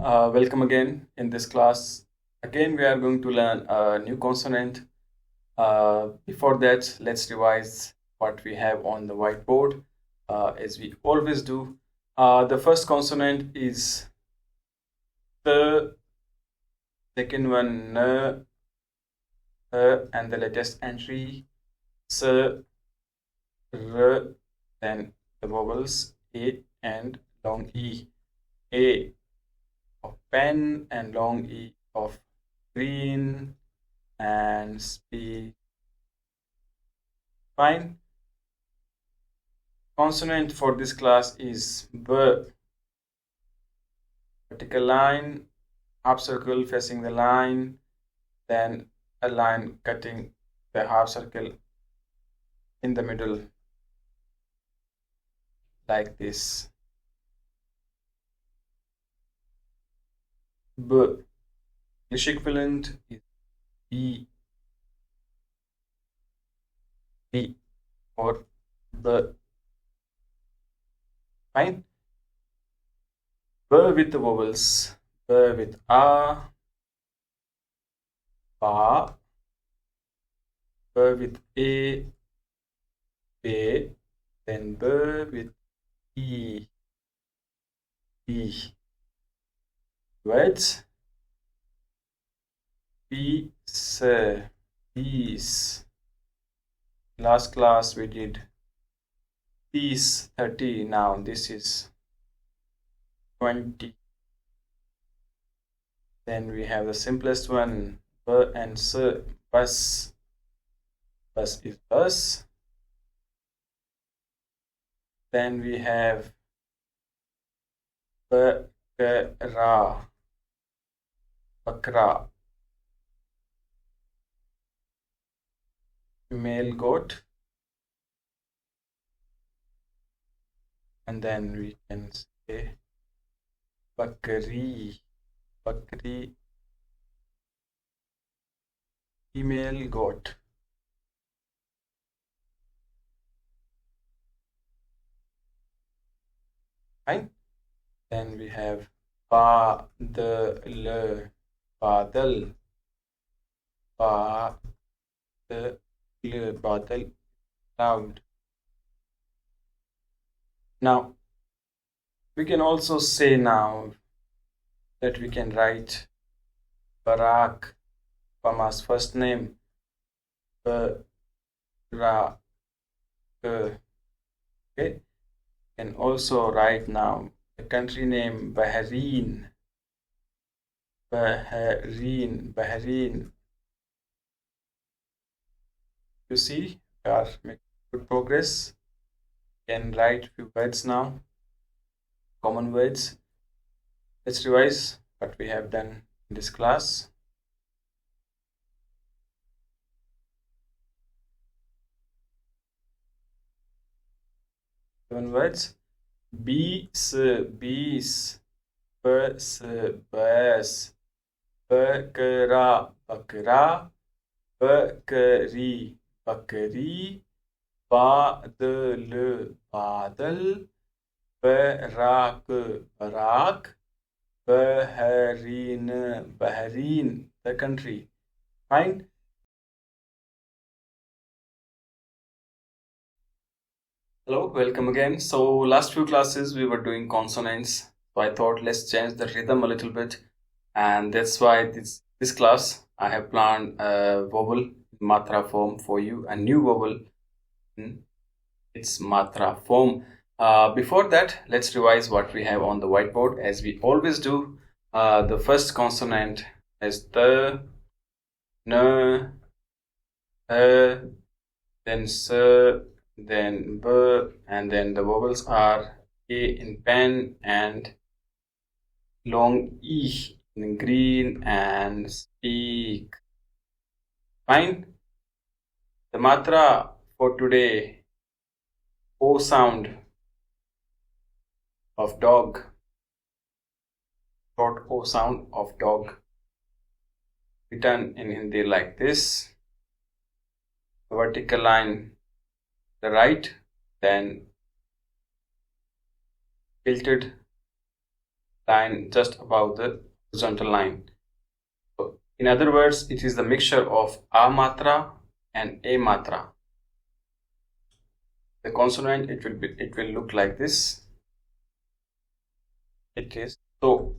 Welcome again in this class. Again, we are going to learn a new consonant. Before that, let's revise what we have on the whiteboard, as we always do. The first consonant is the, second one n, and the latest entry s, r, then the vowels a and long e. A of pen and long E of green and speak. Fine. Consonant for this class is B. Vertical line, half circle facing the line, then a line cutting the half circle in the middle like this. B. English equivalent is B. B or B. Fine. B with the vowels. B with A, Ba. B with A, B. Then B with E, E. Words. Peace, peace. Last class we did peace 30. Now this is 20. Then we have the simplest one, B and S, bus. Bus is bus. Then we have Bakra, Bakra. Male goat. And then we can say Bakri, Bakri, female goat. Fine. Then we have Badal, Badal, Badal, Badal, cloud. Now, we can also say now that we can write Barak, Pama's first name, Barak. Okay. Can also write now the country name Bahrain, Bahrain, Bahrain. You see, we are making good progress. Can write few words now, common words. Let's revise what we have done in this class. Seven words. Bees, bees, bus, bus, bakra, bakra, bakri, bakri, badal, badal, barak, barak, Bahrain, Bahrain, the country. Fine. Hello, welcome again. So last few classes we were doing consonants. So I thought let's change the rhythm a little bit. And that's why this class I have planned a vowel Matra form for you, a new vowel in its Matra form. Before that, let's revise what we have on the whiteboard as we always do. The first consonant is the, n, then s, then b, and then the vowels are a in pen and long e in green and speak. Fine. The matra for today, O sound of dog, short O sound of dog, written in Hindi like this. Vertical line the right, then tilted line just above the horizontal line. So in other words, it is the mixture of a matra and a matra. The consonant, it will look like this. It is so.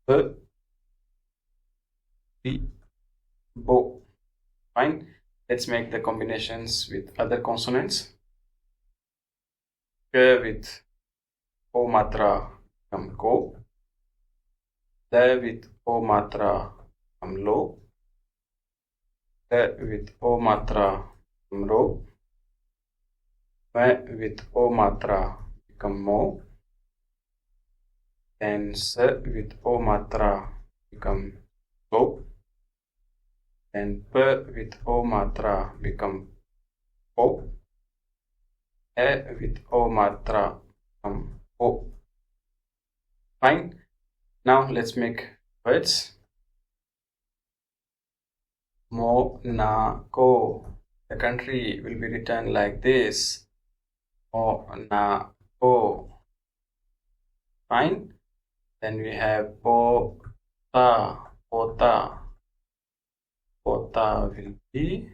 B, B, bo. Fine. Let's make the combinations with other consonants. K with O matra become ko. The with O matra become lo. The with O matra become ro. Me with O matra become mo. Then S with O matra become so. Then P with O matra become O. E with O matra become O. Fine. Now let's make words. Monaco. The country will be written like this. Monaco. Fine. Then we have pota. Pota. Pota will be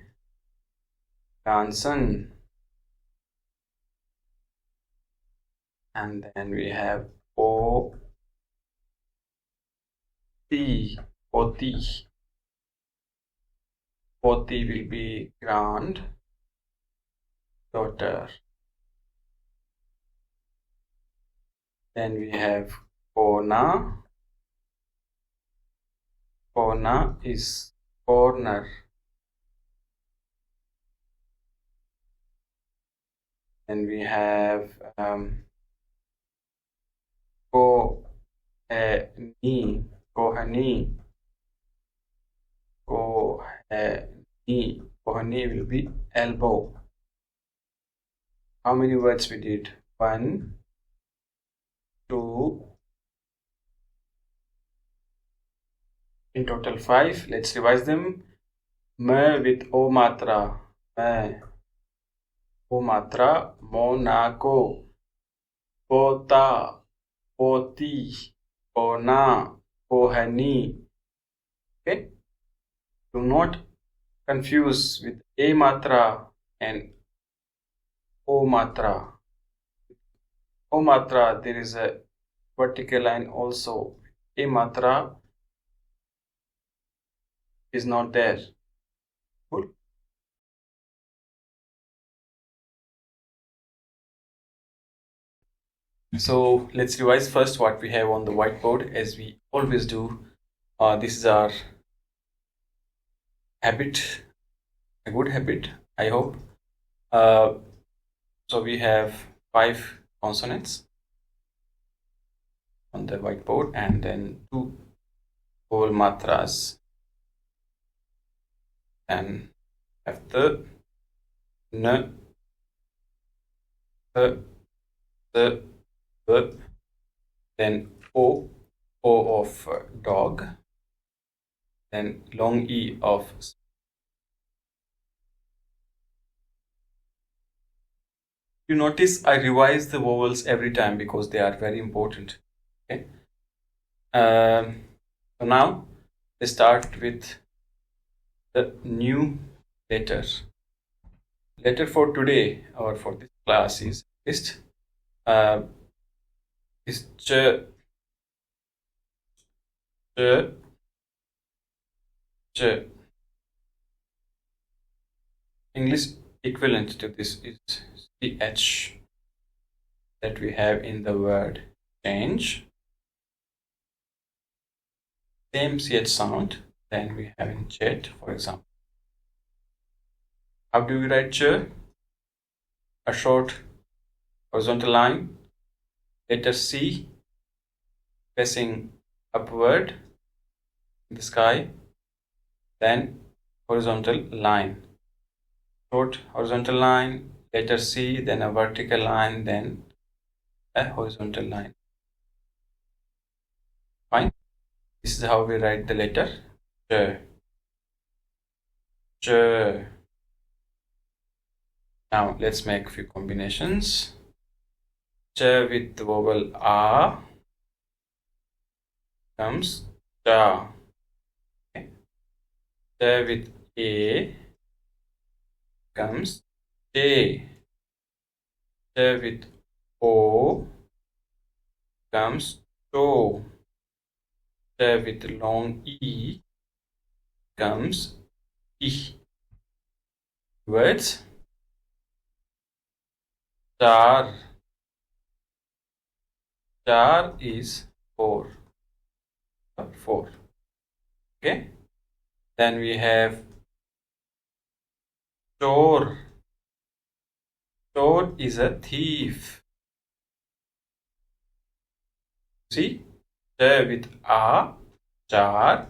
Johnson. And then we have poti. Poti. Poti will be grand daughter. Then we have Kona. Kona is corner. Then we have Kohani. Kohani. Kohani. Kohani will be elbow. How many words we did? 1, 2, in total 5. Let's revise them. Me with O matra. Me. O matra. Monaco. Pota. Poti. Kona. Kohani. Okay. Do not confuse with A matra and O matra. O matra, there is a vertical line also. A matra is not there. Cool. So let's revise first what we have on the whiteboard, as we always do. This is our habit, a good habit, I hope. So we have 5 consonants on the whiteboard and then 2 whole matras, and have the n, the, then O of dog, then long E of you notice I revise the vowels every time because they are very important. Okay. So now let's start with the new letter. Letter for today or for this class is ch. English equivalent to this is ch that we have in the word change. Same ch sound than we have in chat, for example. How do we write ch? A short horizontal line, letter C facing upward in the sky, then horizontal line. Short horizontal line, letter C, then a vertical line, then a horizontal line. Fine. This is how we write the letter ch. Ch. Now let's make a few combinations. Ch with vowel A comes cha. Okay. Ch with A comes J. Ch with O comes to. Ch with long E comes I. Words. Char. Char is 4. 4. Okay. Then we have chor. Chor is a thief. See? Ch with A, char.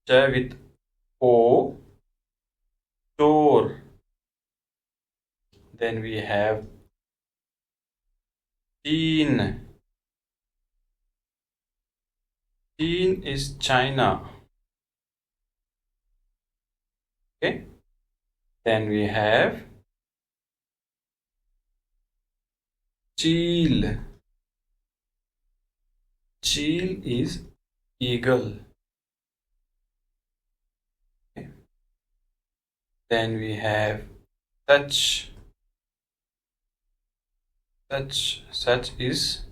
Ch with O, chor. Then we have Cheen. Cheen is China. Okay. Then we have Cheel. Cheel is eagle. Okay. Then we have such. Such is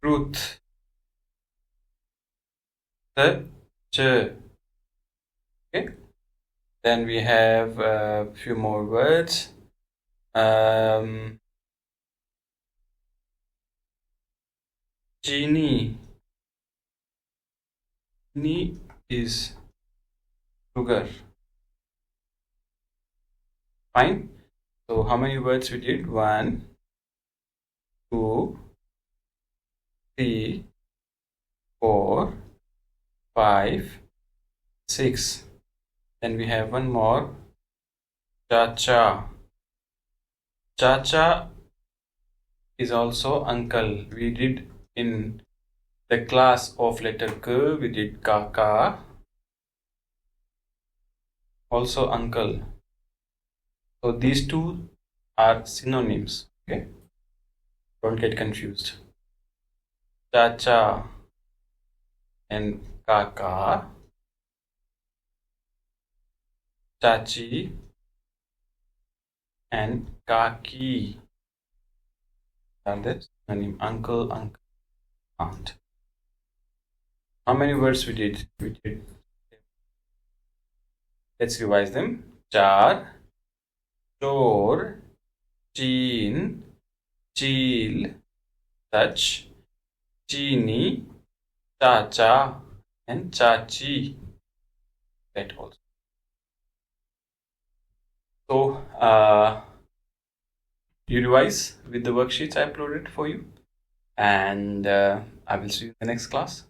truth. Such. Okay. Then we have a few more words. Genie. Genie is sugar. Fine. So how many words we did? 1, 2, 3, 4, 5, 6. Then we have one more. Chacha. Chacha is also uncle. We did in the class of letter K, we did kaka. Also uncle. So these two are synonyms. Okay. Don't get confused. Chacha and kaka. Chachi and kaki are the synonym. Uncle, aunt. How many words we did? Let's revise them. Char, chor, cheen, cheel, such, cheeni, chacha, and chachi. That also. So you revise with the worksheets I uploaded for you, and I will see you in the next class.